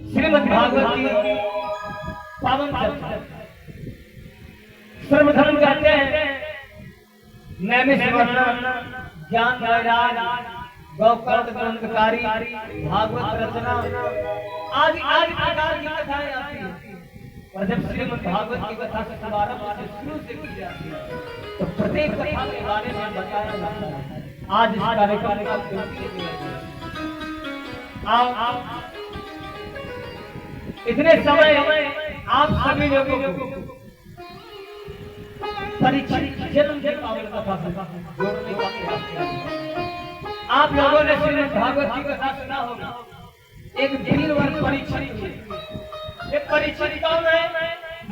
श्रीमद् भागवत की पावन चर्चा सर्वधर्म कहते हैं नैमिष ज्ञान वैराग गौकर्त ग्रंथकारी भागवत रचना आदि आदि प्रकार की कथाएं आती हैं। और जब श्रीमद् भागवत की कथा से शुभारंभ शुरू से की जाती है तो प्रत्येक कथा के बारे में बताया जाता है। आज इस कार्यक्रम का आप इतने समय आप सभी लोगों को परीक्षित जन्म के पावन कथा से जोड़ने का प्रयास किया। आप लोगों ने श्रीमद् भागवत की कथा सुना होगा। एक वीरवर परीक्षित एक परीक्षित कौन है?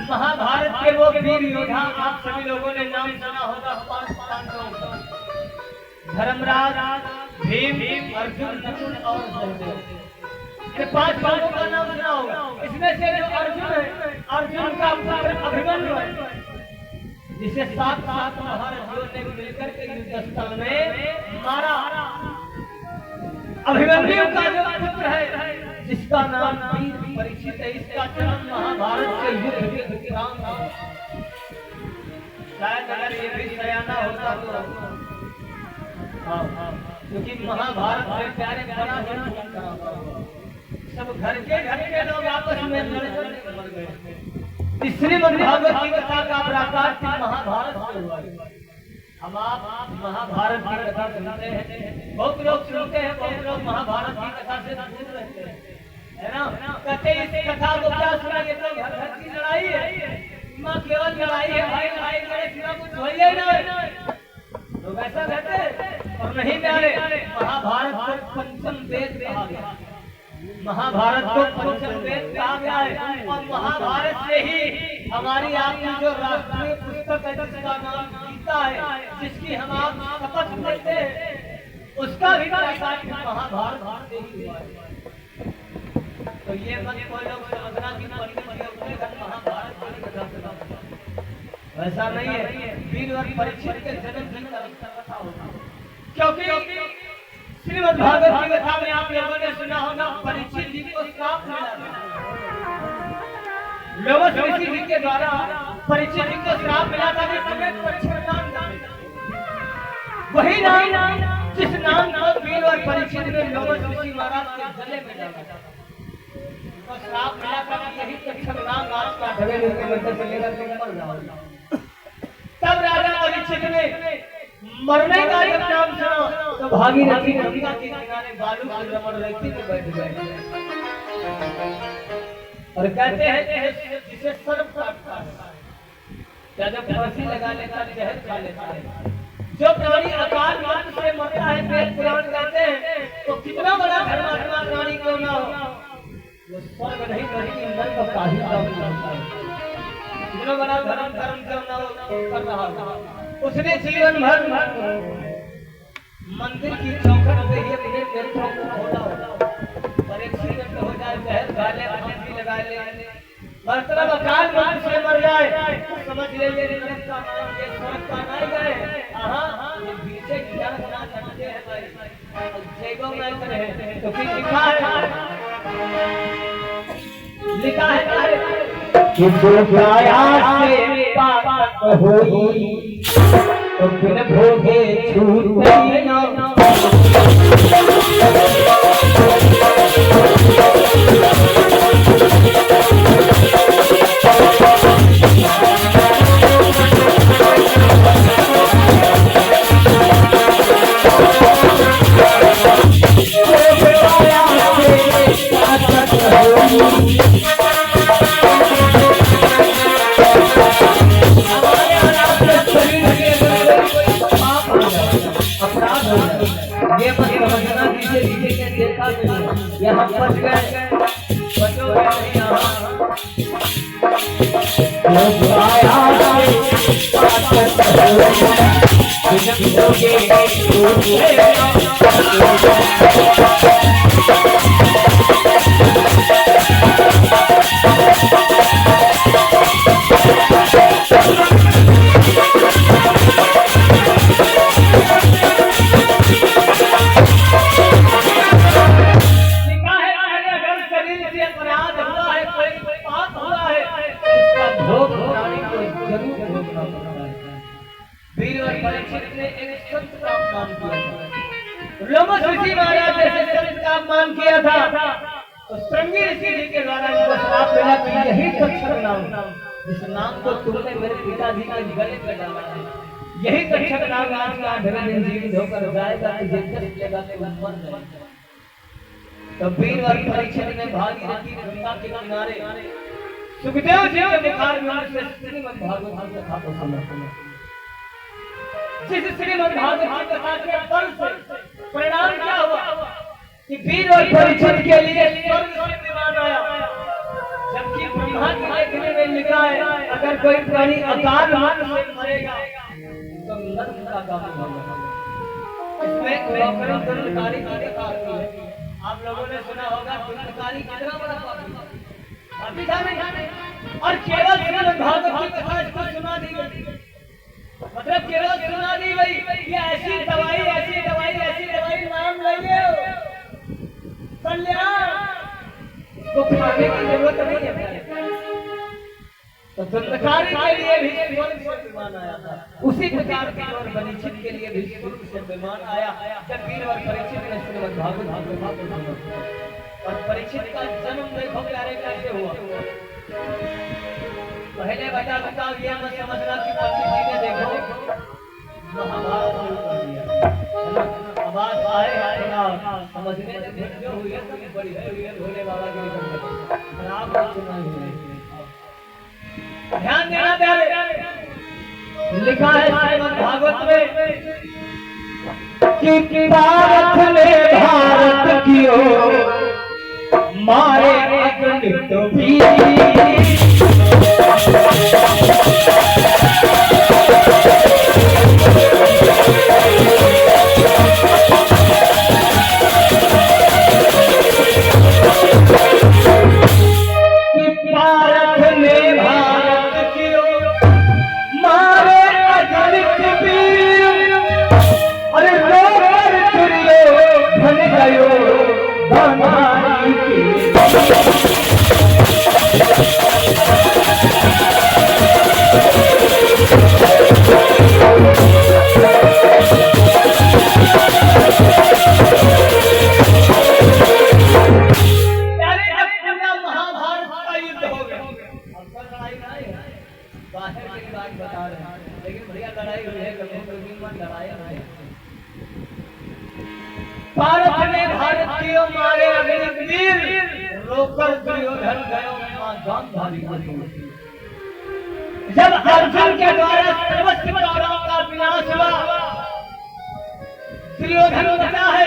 महाभारत के वो वीर योद्धा आप सभी लोगों ने नाम सुना होगा। पांच पांडवों का धर्मराज भीम अर्जुन नकुल और सहदेव। ये पांच पांडवों का नाम सुना होगा। इसमें से जो अर्जुन है अर्जुन का पुत्र अभिमन्यु है जिसे सात महारथियों ने मिलकर के युद्ध स्थल में मारा। अभिमन्यु का जो पुत्र है जिसका नाम वीर परीक्षित है इसका जन्म महाभारत के युद्ध के दौरान हुआ। शायद अगर ये भी सयाना होता तो क्योंकि महाभारत में प्यारे बड़ा सब घर के लोग आपस में लड़ मर गए। श्रीमद् भागवत की कथा का प्राकाश महाभारत से हुआ। हम आप महाभारत की कथा सुनते हैं, बहुत लोग सुनते हैं, बहुत लोग महाभारत की कथा से दूर रहते हैं, है ना? कहते इस कथा को क्या सुनाइए तो घर की लड़ाई है, माँ केवल लड़ाई है, भाई भाई लड़े सिवा कुछ हो ही नहीं। लोग ऐसा कहते हैं और नहीं प्यारे। महाभारत को पंचम वेद कहा गया। महाभारत को पंचम वेद कहा गया है और महाभारत से ही हमारी आपकी जो राष्ट्रीय पुस्तक है जिसका नाम गीता है, जिसकी हम आप शपथ लेते हैं, उसका भी प्रकाश महाभारत से ही हुआ है। तो ये मत कोई लोग समझना कि महाभारत की कथा सुना, वैसा नहीं है। वीर और परीक्षित के जन्म की कथा होगा क्योंकि श्रीमद् भागवत की कथा में आप लोगों ने सुना होगा परीक्षित जी को श्राप मिला था। लोमश ऋषि जी के द्वारा परीक्षित जी को श्राप मिला था कि तुम्हें परीक्षित नाम वही नाम जिस नाम को वीर और परीक्षित ने लोमश ऋषि महाराज के गले में डाला था। तो श्राप मिला था कि यही परीक्षित नाम आज का ढवेले के मध्य से लेकर के मर जाओगे। तब राजा परीक्षित ने मरने का जब नाम सुना तो भागीरथी गंगा के किनारे बालू की रमण रखी में बैठ गए और कहते हैं जिसे सर्प काटता है या जब फांसी लगा लेता जहर खा लेता है, जो प्राणी अकाल मृत्यु से मरता है वेद पुराण कहते हैं तो कितना बड़ा धर्मात्मा प्राणी क्यों ना हो वो स्वर्ग नहीं बल्कि नरक का ही काम करता है। कितना बड़ा धर्म क्यों ना हो कर रहा था। उसने जीवन भर मंदिर की चौखट पे ही अपने पैरों को खोला और एक्सीडेंट हो जाए, जहर खा ले, फांसी लगा ले, मतलब अकाल मृत्यु से मर जाए, समझ ले ये स्वर्ग का नहीं गए। हाँ ये पीछे क्या करना चाहते हैं भाई, जैगो में करे तो फिर लिखा है कि जो प्रयास से पाप होई तो फिर भोगे छूटे ना। हम बच गए बचोगे नहीं अपराध लोमस ऋषि महाराज जैसे संत का अपमान किया था, तो श्रृंगी ऋषि जी के द्वारा इनको श्राप मिला कि यही तक्षक नाम, जिस नाम को तुमने मेरे पिताजी के गले पे डाला है, यही तक्षक नाम आज का धर्म दिन जीवित होकर जाएगा, तुझे कष्ट लगा के मर जाएगा। तो वीर और परीक्षित ने भागीरथी गंगा के किनारे सुखदेव जी के मुखार में से श्रीमद् भागवत कथा को सुना। जिस श्रीमद् भागवत कथा के फल से परिणाम क्या हुआ कि वीर और परीक्षित के लिए स्वर्ग से विमान आया, जबकि ब्रह्मा के लेखने में लिखा है अगर कोई प्राणी अकाल मृत्यु से मरेगा तो नरक का गामी होगा। इसमें दुर्नकारी की कथा आती है। आप लोगों ने सुना होगा दुर्नकारी कितना बड़ा पापी है, अभी जाने और केवल श्रीमद् भागवत की कथा इसको सुना दी गई, मतलब केवल सुना दी गई ये ऐसी दवाई नाम ले कल्याण, इसको खाने की जरूरत नहीं है। तो दुर्नकारी के लिए भी स्वर्ग से विमान आया था, उसी प्रकार के और परीक्षित के लिए भी स्वर्ग से विमान आया। जब वीर और परीक्षित ने श्रीमद् भागवत कथा को सुना, और परीक्षित का जन्म देखो प्यारे कैसे हुआ। पहले बताओ ये मत समझना कि पंडित जी ने देखो महाभारत शुरू कर दिया, आवाज आए समझने में जो हुई है तो बड़ी है भोले बाबा की खराब सुना हुई। ध्यान देना प्यारे, लिखा है श्रीमद् भागवत में कि भारत ने भारत की ओर मारे अगणित वीर, भारत ने भारत की ओर मारे अगणित वीर, रोकर दुर्योधन गयो गांधारी को। जब अर्जुन के द्वारा सर्वस्व कौरवों का विनाश हुआ, दुर्योधन बचा है,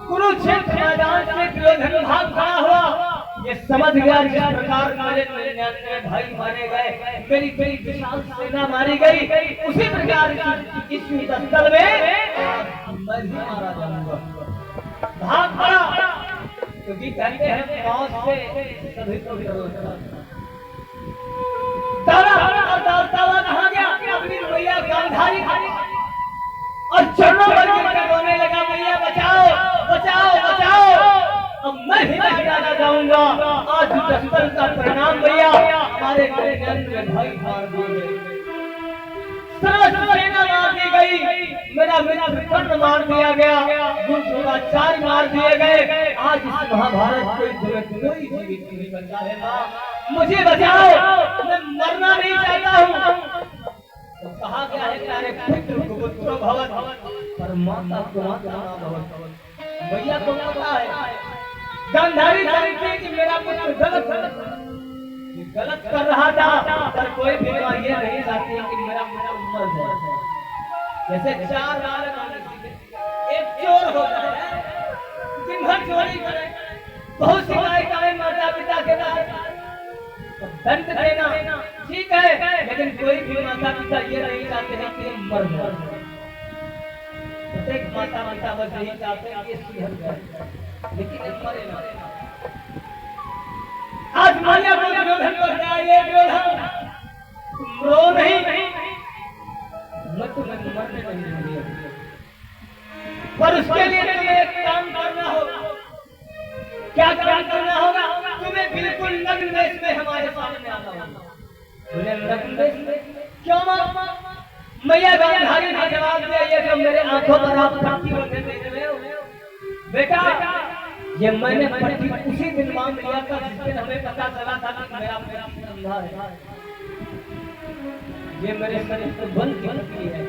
कुरुक्षेत्र मैदान से दुर्योधन भाग खड़ा हुआ। ये समझ गया जिस प्रकार मेरे 99 भाई मारे गए, मेरी कई विशाल सेना मारी गई, उसी प्रकार इस स्थल में मैं भी मारा जाऊंगा। भाग पड़ा, क्योंकि कहते हैं मौत से सभी को दौड़ता हुआ कहाँ गया अपनी मैया गांधारी और चरणों पर गिरकर रोने लगा, मैया बचाओ बचाओ बचाओ, अब मैं ही डाला जाऊंगा। आज दस्तल का परिणाम भैया, हमारे भाई मार दिए, सेना मार दी गई, मेरा कर्ण मार दिया गया, गुरुचार्य मार दिए गए। आज इस महाभारत कोई जीवित नहीं बचा है, माँ मुझे बचाओ, मैं मरना नहीं चाहता हूँ। तो कहा गया है प्यारे पुत्र को पुत्र भवन पर माता को माता भवन। भैया को पता है गांधारी जानती है कि मेरा पुत्र गलत कर रहा था, पर कोई भी ये नहीं चाहती कि मेरा पुत्र मर जाए। जैसे 4 बालक एक चोर होता है, दिन भर चोरी करे, बहुत सी गायें माता पिता के साथ दंड देना ठीक है, लेकिन कोई भी माता पिता ये नहीं चाहते हैं कि मर जाए। प्रत्येक माता पिता बस यही चाहते हैं कि सुधर जाए, लेकिन मरे ना। आज मैया को दुर्योधन को हटाइए, दुर्योधन तुम रो नहीं, मैं तुम्हें मरने नहीं दूंगी, पर उसके लिए तुम्हें एक काम करना होगा। क्या काम करना होगा? तुम्हें बिल्कुल नग्न वेश में हमारे सामने आना होगा। बोले नग्न वेश में क्यों मां? मैया गांधारी ने जवाब दिया, ये जो मेरे आंखों पर आप कांति होते देख रहे हो, बेटा ये मैंने पट्टी उसी दिन मांग लिया था जिस दिन हमें पता चला था कि मेरा पति अंधा है। ये मेरे शरीर से बंद की पट्टी है।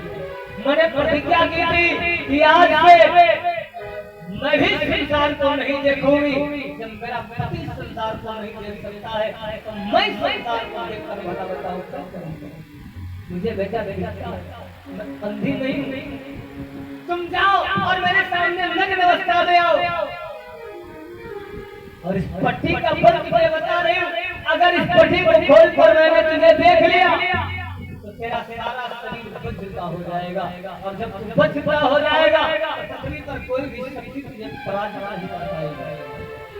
मैंने प्रतिज्ञा की थी कि आज से मैं भी संसार को नहीं देखूंगी। जब मेरा पति संसार को नहीं देख सकता है तो मैं संसार को देखकर भला बताऊं क्या करूंगा। मुझे बेटा मैं अंधी नहीं हूं। तुम जाओ और मेरे सामने नग्न अवस्था में आओ और इस पट्टी का बल तुझे बता रही हूँ। अगर इस पट्टी को खोल कर मैंने तुझे देख लिया तो तेरा सारा शरीर बचता हो जाएगा और जब तू बचता हो जाएगा तो पृथ्वी पर कोई भी शक्ति तुझे पराजित नहीं कर पाएगा,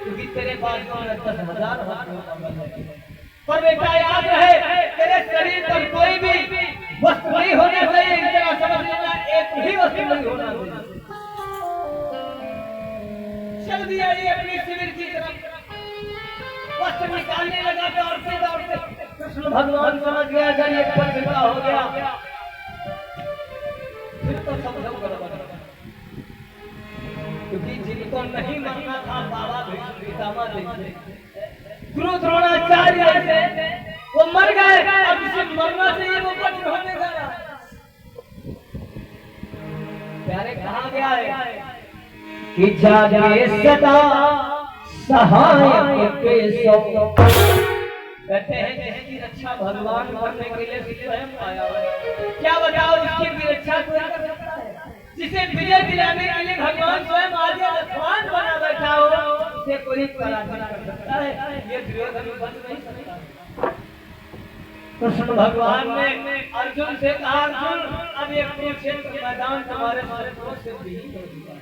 क्योंकि तेरे पास 10,000 हाथों का बल है। पर बेटा याद रहे तेरे शरीर पर कोई भी वस्त्र नहीं होना चाहिए। इस तरह समझ लेना, एक भी वस्त्र नहीं होना चाहिए। चल दिया ये अपनी शिविर की तरफ, वस्त्र निकालने लगा दौड़ते दौड़ते। कृष्ण भगवान समझ गया जब ये पत्रिका हो गया फिर तो सब लोग गड़बड़, क्योंकि जिनको नहीं मरना था बाबा भीष्म पितामह जैसे गुरु द्रोणाचार्य से वो मर गए। अब इसे मरना चाहिए, वो बच होने जा रहा है। प्यारे कहा गया है कि जागे सदा सहायक के सो। कहते हैं जिसकी रक्षा भगवान करने के लिए स्वयं आया है। क्या बताओ इसकी भी रक्षा कोई कर सकता है? जिसे विजय दिलाने के लिए भगवान स्वयं आगे रथवान बना बैठा हो, उसे कोई पराजित कर सकता है? ये दुर्योधन बच नहीं सकता। कृष्ण भगवान ने अर्जुन से कहा, अर्जुन अब ये कुरुक्षेत्र मैदान तुम्हारे शस्त्रों से विहीन हो चुका है।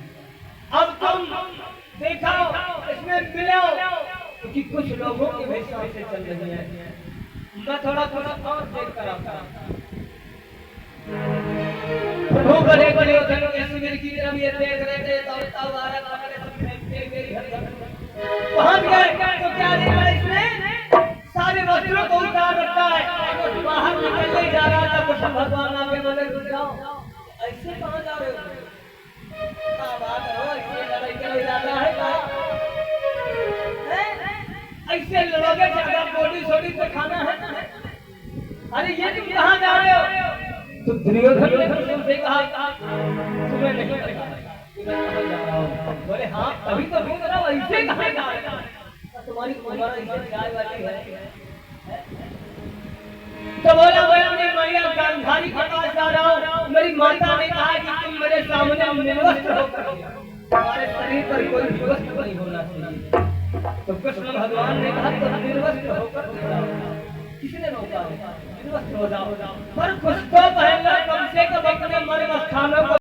अब तुम दिखाओ, इसमें मिलाओ, क्योंकि कुछ लोगों की भेषा से चल रही है। मैं थोड़ा और देख कर आता प्रभु बड़े दुर्योधन के शिविर की तरफ ये देख रहे थे। दौड़ता हुआ पहुंच गए तो क्या देखा इसने? सारे वस्त्रों को उतार रखा है, बाहर निकलने जा रहा था। कृष्ण भगवान आगे बोले, रुक जाओ, ऐसे कहां जा रहे हो? ऐसे लड़ोगे ज्यादा बॉडी सोडी से खाना है। अरे ये तुम कहाँ जा रहे हो? तो दुर्योधन ने कृष्ण से कहा तुम्हें नहीं पता मैं कहाँ जा रहा हूँ। बोले हाँ अभी तो पूछ रहा हूँ, ऐसे कहाँ जा रहे हो? तुम्हारी उम्र ऐसे जाए वाली है। तो बोला मैं मैया गांधारी के पास जा रहा हूँ। मेरी माता ने कहा कि तुम मेरे सामने निर्वस्त्र होकर तुम्हारे शरीर पर कोई भी वस्त्र नहीं होना चाहिए। तो कृष्ण भगवान ने कहा तुम निर्वस्त्र होकर किसने रोका? निर्वस्त्र हो जाओ, पर कुछ तो पहले कम से कम अपने मर्म स्थानों को